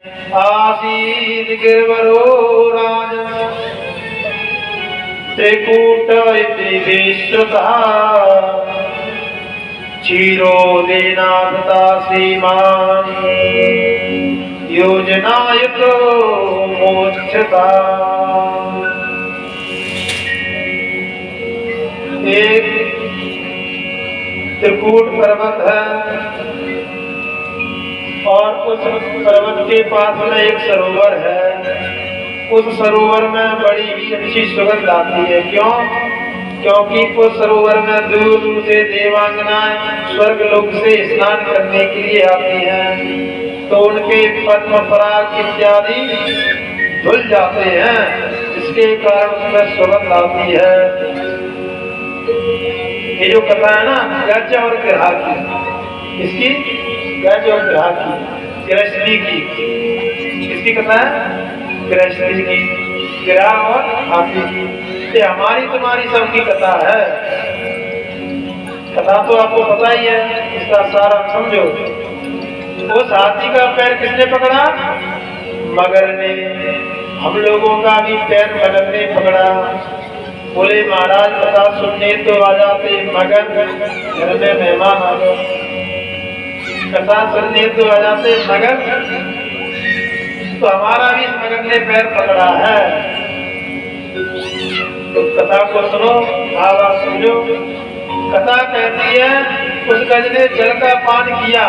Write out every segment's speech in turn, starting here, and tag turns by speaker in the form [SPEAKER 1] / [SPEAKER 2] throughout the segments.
[SPEAKER 1] आसीत् गिरिवरो राजन् त्रिकूट इति विश्रुतः क्षीरोदेनावृता सीमानि योजनायुतो मोक्षता। एक त्रिकूट पर्वत है और उस पर्वत के पास में एक सरोवर है। उस सरोवर में बड़ी ही अच्छी सुगंध आती है। क्यों? क्योंकि उस सरोवर में दूर दूर से देवांगनाएं स्वर्ग लोक से स्नान करने के लिए आती हैं, तो उनके पद्म पराग इत्यादि धुल जाते हैं, जिसके कारण उसमें सुगंध आती है। ये जो कथा है ना गज और गिरहा की, इसकी गज और गिरहा की, गृहस्थी की, किसकी कथा है? गृहस्थी की, गिरहा और हाथी की। ये हमारी तुम्हारी सबकी कथा है। कथा तो आपको पता ही है, इसका सारा समझो। उस हाथी का पैर किसने पकड़ा? मगर ने। हम लोगों का भी पैर मगर ने पकड़ा। बोले महाराज कथा सुनने तो आ जाते, मगर घर में मेहमान आ गए। कथा सुनने तो आ जाते मगर, तो हमारा भी मगर ने पैर पकड़ा है। तो कथा को सुनो, आवाज समझो। कथा कहती है उस गज ने जल का पान किया,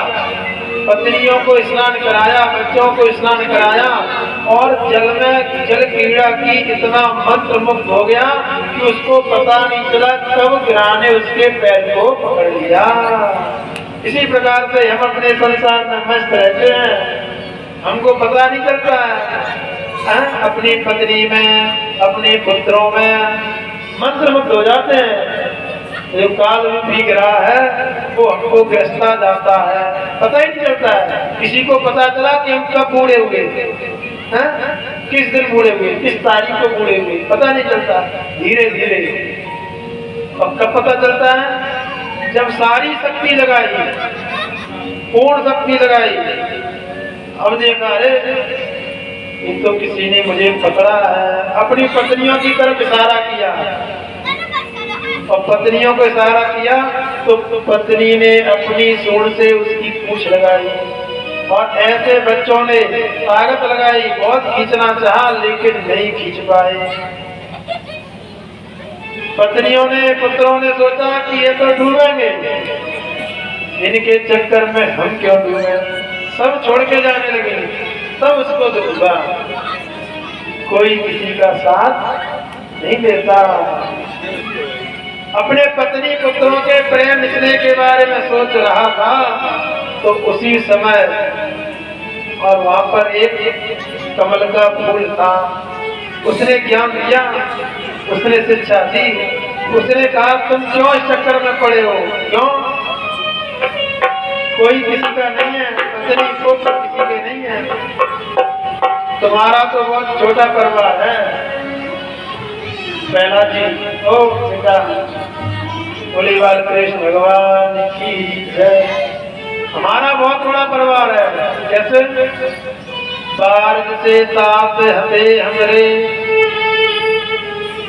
[SPEAKER 1] पत्नियों को स्नान कराया, बच्चों को स्नान कराया और जल में जल क्रीड़ा की इतना मंत्र मुग्ध हो गया कि उसको पता नहीं चला कब गिरहा ने उसके पैर को पकड़ लिया। इसी प्रकार से हम अपने संसार में मस्त रहते हैं, हमको पता नहीं चलता है। अपनी पत्नी में, अपने पुत्रों में मंत्र मुग्ध हो जाते हैं। जो काल रूपी गिरहा है वो हमको ग्रस्ता जाता है, पता ही नहीं चलता है। किसी को पता चला कि हम कब बूढ़े हुए, किस दिन बूढ़े हुए, किस तारीख को बूढ़े हुए, पता नहीं चलता। धीरे धीरे अब कब पता चलता है? जब सारी शक्ति लगाई, पूर्ण शक्ति लगाई, अब देखा रे ये तो किसी ने मुझे पकड़ा है। अपनी पत्नियों की तरफ इशारा किया और पत्नियों को इशारा किया तो पत्नी ने अपनी सूंड से उसकी पूंछ लगाई और ऐसे बच्चों ने ताकत लगाई, बहुत खींचना चाहा लेकिन नहीं खींच पाए। पत्नियों ने, पुत्रों ने सोचा कि ये तो डूबेंगे, इनके चक्कर में हम क्यों डूबे। सब छोड़ के जाने लगे, सब उसको डूबा। कोई किसी का साथ नहीं देता। अपने पत्नी पुत्रों के प्रेम स्नेह के बारे में सोच रहा था तो उसी समय, और वहां पर एक कमल का फूल था, उसने ज्ञान दिया, उसने शिक्षा दी। उसने कहा तुम क्यों इस चक्कर में पड़े हो? क्यों? कोई किसी का नहीं है, पत्नी पुत्र किसी के नहीं है, तुम्हारा तो बहुत छोटा परिवार है। पहला जी ओ बेटा, बोली बाल कृष्ण भगवान की जय। हमारा बहुत बड़ा परिवार है। कैसे? बारज से ताप हते हमरे,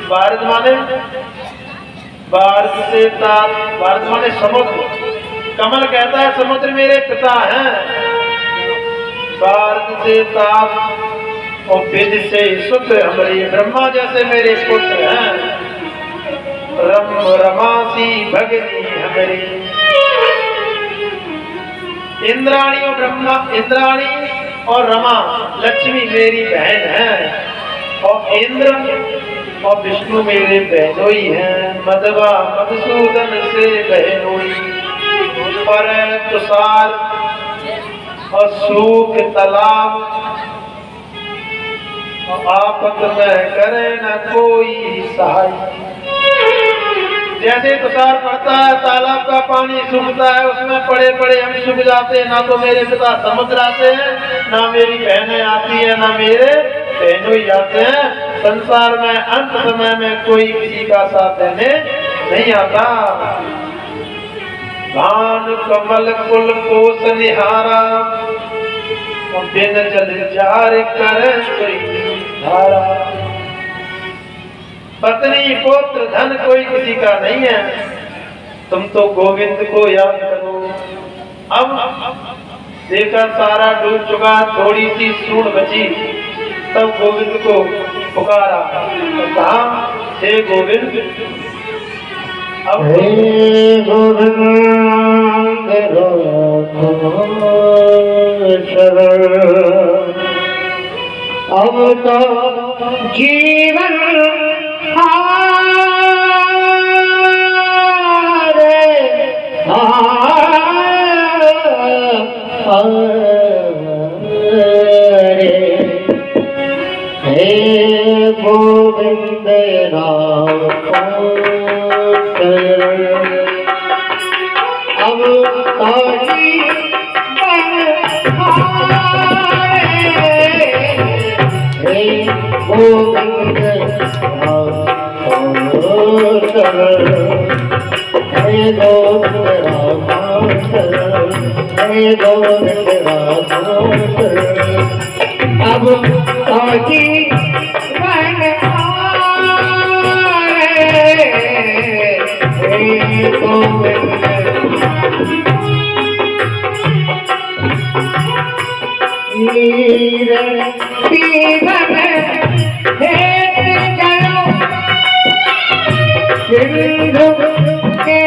[SPEAKER 1] बारज माने, बारज से ताप, बारज माने समुद्र। कमल कहता है समुद्र मेरे पिता हैं। बारज से ताप और बिज से सुत हमरे, ब्रह्मा जैसे मेरे पुत्र हैं। रम रमासी भगनी हमारी, इंद्राणी और ब्रह्मा, इंद्राणी और रमा लक्ष्मी मेरी बहन है और इंद्र और विष्णु मेरे बहनोई हैं। मधवा मधुसूदन से बहनोई, पर तुषार और सूख तालाब, आपत में करे न कोई सहाय। जैसे तुषार पड़ता है, तालाब का पानी सूखता है, उसमें पड़े पड़े हम सूख जाते हैं। ना तो मेरे पिता समुद्र आते हैं, ना मेरी बहनें आती है, ना मेरे बहनों ही आते हैं। संसार में अंत समय में कोई किसी का साथ देने नहीं आता। भानु कमल कुल कोस निहारा, बिन जल जार कर कोई धारा। पत्नी पुत्र धन कोई किसी का नहीं है, तुम तो गोविंद को याद करो। अब देखा सारा डूब चुका, थोड़ी सी सूढ़ बची, तब गोविंद को पुकारा तो कहा, हे गोविंद। अब
[SPEAKER 2] हे गोविंद अब तो जीवन हे गोविंद राम अब ताजी हे गोविंद हे गोविंद राम हे गोविंद राम अब ताजी सिंधु के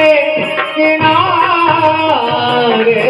[SPEAKER 2] किनारे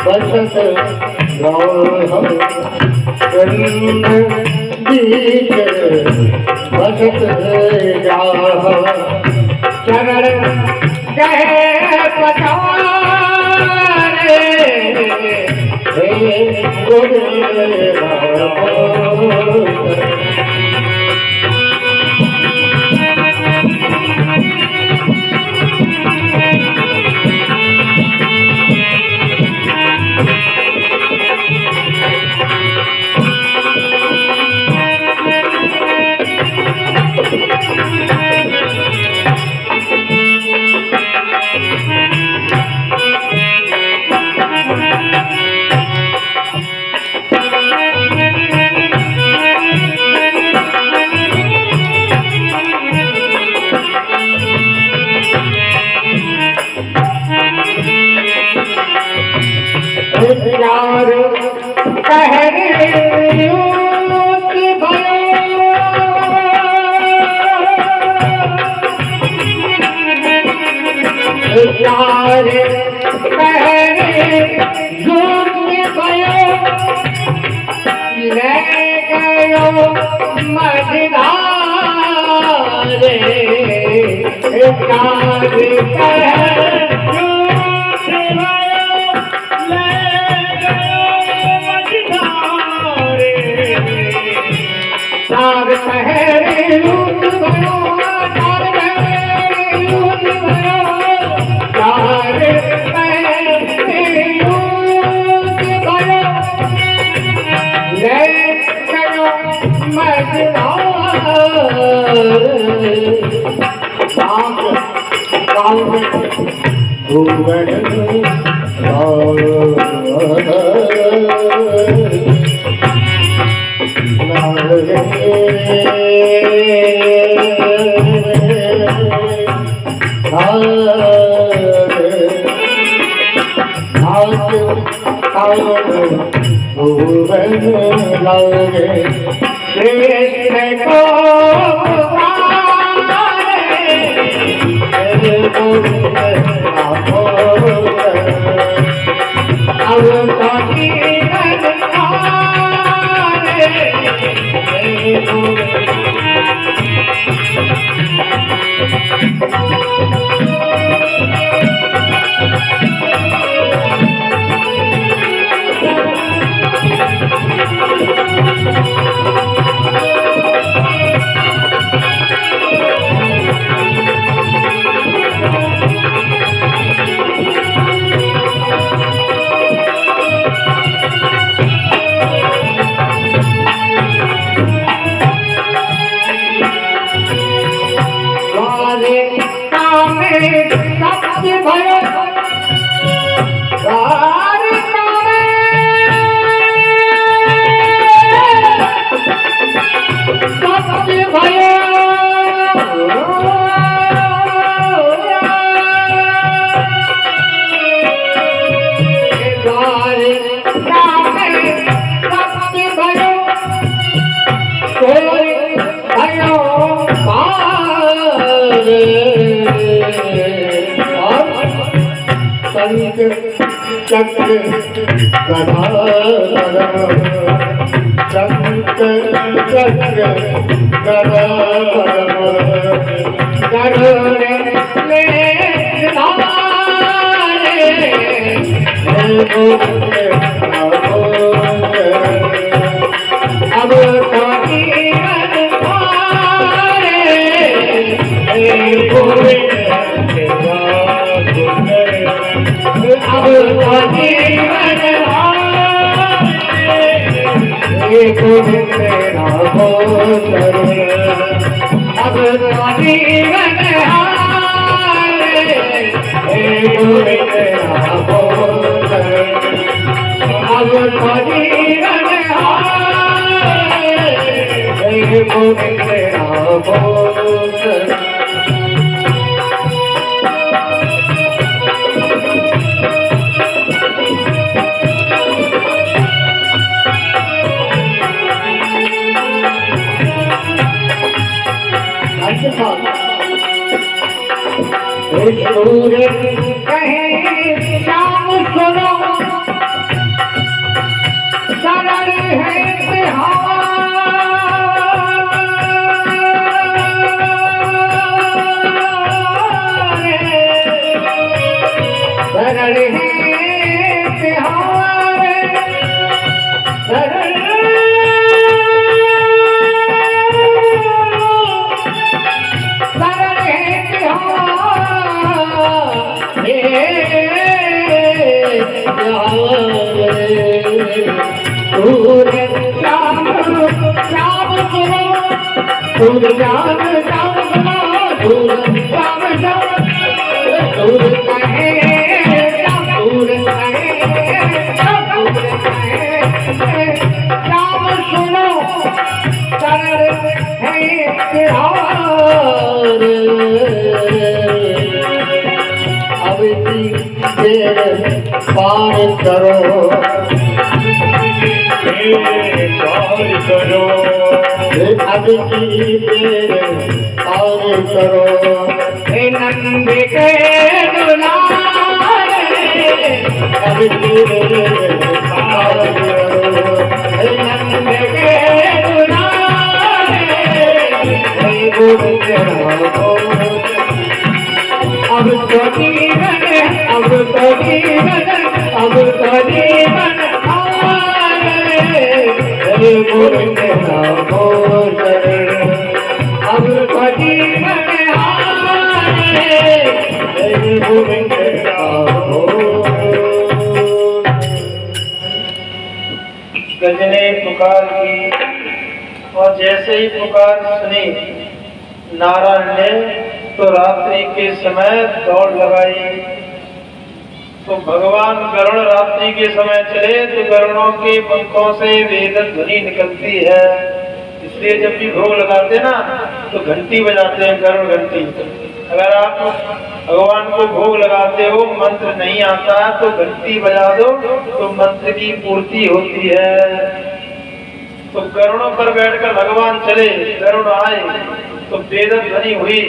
[SPEAKER 2] बसत बसत जा चरण कहे पठारे हे गोविंद शंख चक्र गदा शंख चक्र गदा गरुड़ ले अब तो जीवन अब तो जीवन तेरा हो अब तो जीवन तेरा हो अब तो जीवन तेरा हो सूर्य कहे श्याम सुनो सरल है सरल है तिहार सरल पार करो पार करो अब की पार करो नंद के दुलारे अब की पार करो नंद के दुलारे अब तो जीवन अब तो जीवन अब तो जीवन अब तो जीवन
[SPEAKER 1] गजने पुकार की और जैसे ही पुकार सुनी नारायण ने तो रात्रि के समय दौड़ लगाई। तो भगवान गरुड़ रात्रि के समय चले तो गरुड़ों के पंखों से वेद ध्वनि निकलती है, इसलिए जब भी भोग लगाते ना तो घंटी बजाते हैं, गरुड़ घंटी। अगर आप भगवान को भोग लगाते हो, मंत्र नहीं आता तो घंटी बजा दो तो मंत्र की पूर्ति होती है। तो गरुड़ों पर बैठकर भगवान चले, गरुड़ आए तो वेद ध्वनि हुई।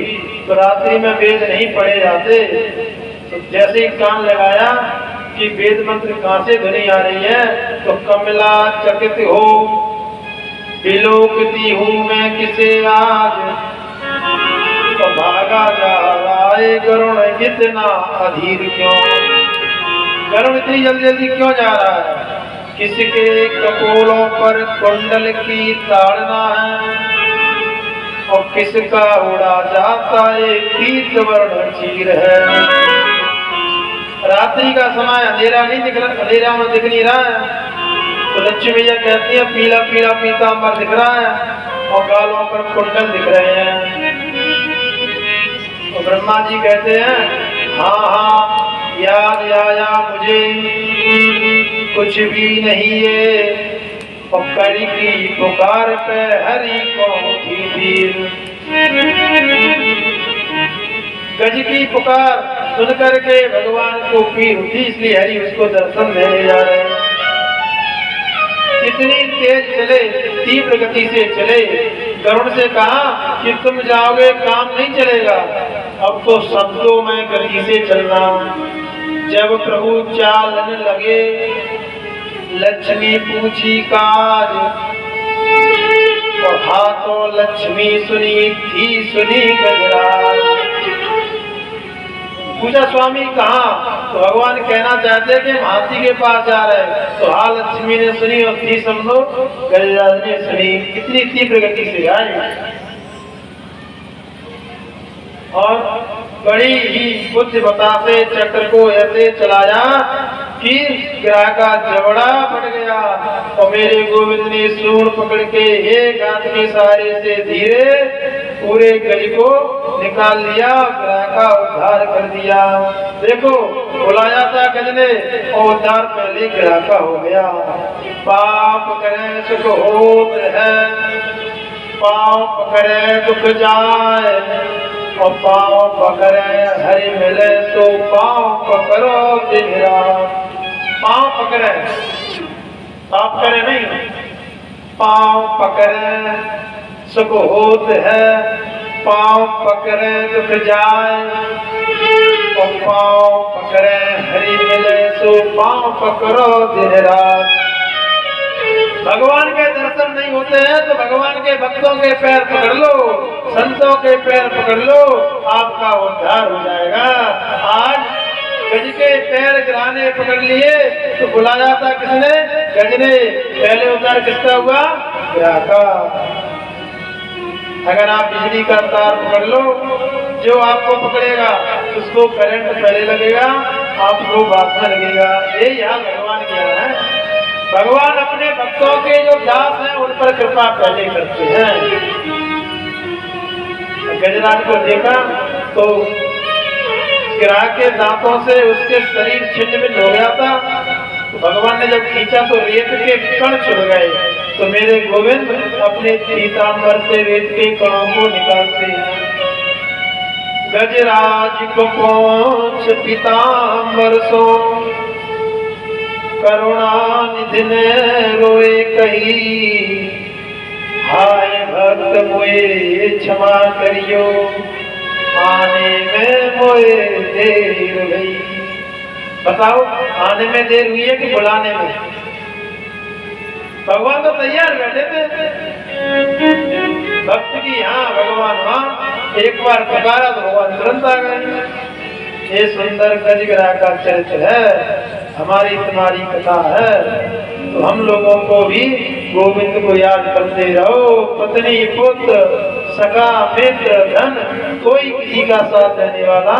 [SPEAKER 1] तो रात्रि में वेद नहीं पढ़े जाते, तो जैसे ही कान लगाया कि वेद मंत्र कहाँ से ध्वनि आ रही है, तो कमला चकित हो विलोकती हूँ मैं किसे आज, तो भागा जा रहा है गरुड़ इतना अधीर क्यों, गरुड़ इतनी जल्दी जल्दी क्यों जा रहा है, किसके कपोलों पर कुंडल की ताड़ना है और किसका उड़ा जाता है पीत वर्ण चीर है। रात्रि का समय अंधेरा नहीं दिख रहा, अंधेरा में दिख नहीं रहा है। तो लक्ष्मी मैया कहती है पीला पीला पीतांबर दिख रहा है और गालों पर कुंडल दिख रहे हैं। तो ब्रह्मा जी कहते हैं हाँ हाँ याद आया मुझे, कुछ भी नहीं है और करी की पुकार पे हरि को थी पीर। गज की पुकार सुन करके भगवान को पीर उठी, इसलिए हरि उसको दर्शन देने जा रहे हैं। इतनी तेज चले, तीव्र गति से चले। गरुड़ से कहा कि तुम जाओगे काम नहीं चलेगा, अब तो शब्दों में गति से चलना। जब प्रभु चालन लगे लक्ष्मी पूछी काज, और हाथों लक्ष्मी सुनी थी सुनी गजराज। पूछा स्वामी कहाँ? तो भगवान कहना चाहते कि हम हाथी के पास जा रहे हैं। तो हाँ लक्ष्मी ने सुनी और थी समझो गजराज ने सुनी। कितनी तीव्र गति से आई और बड़ी ही बुद्धिमता से चक्र को ऐसे चलाया कि ग्राह का जबड़ा फट गया। और मेरे गोविंद ने सूंड पकड़ के एक हाथ के सहारे से धीरे पूरे गज को निकाल लिया, ग्राह का उद्धार कर दिया। देखो बुलाया था गज ने और उद्धार पहले ग्राह का हो गया। पाप करे सुख होत है, पाप करे दुख जाए, और पाँव पकड़े हरि मिले तो पाँव पकड़ो दिन रात। पाँव पकड़े पाप करे नहीं, पाँव पकड़े सुख होत है, पाँव पकड़े दुख जाए, और पाँव पकड़े हरि मिले तो पाँव पकड़ो दिन रात। भगवान के दर्शन नहीं होते हैं तो भगवान के भक्तों के पैर पकड़ लो, संतों के पैर पकड़ लो, आपका उद्धार हो जाएगा। आज गज के पैर गिराने पकड़ लिए तो बुलाया था किसने? गज ने। पहले उद्धार किसका हुआ? ग्राह का। अगर आप बिजली का तार पकड़ लो, जो आपको पकड़ेगा उसको करंट पहले लगेगा, आपको बाद में लगेगा। ये यहाँ भगवान क्या है? भगवान अपने भक्तों के जो दास हैं उन पर कृपा पहले करते हैं। गजराज को देखा तो ग्राह के दांतों से उसके शरीर छिन्न भिन्न हो गया था। तो भगवान ने जब खींचा तो रेत के कण छुड़ गए। तो मेरे गोविंद अपने पीताम्बर से रेत के कणों को निकालते हैं। गजराज को पहुंच पीताम्बर सो, करुणा निधि ने रोए कही, हाय भक्त मोए क्षमा करियो, आने में मोए देर हुई। बताओ आने में देर हुई है कि बुलाने में? भगवान तो तैयार बैठे थे भक्त की। हाँ भगवान हाँ, एक बार पुकारा तो भगवान तुरंत आ गए। ये सुंदर गजग्राह का चरित्र है, हमारी तुम्हारी कथा है। तो हम लोगों को भी गोविंद को याद करते रहो। पत्नी पुत्र सखा मित्र धन, कोई किसी का साथ देने वाला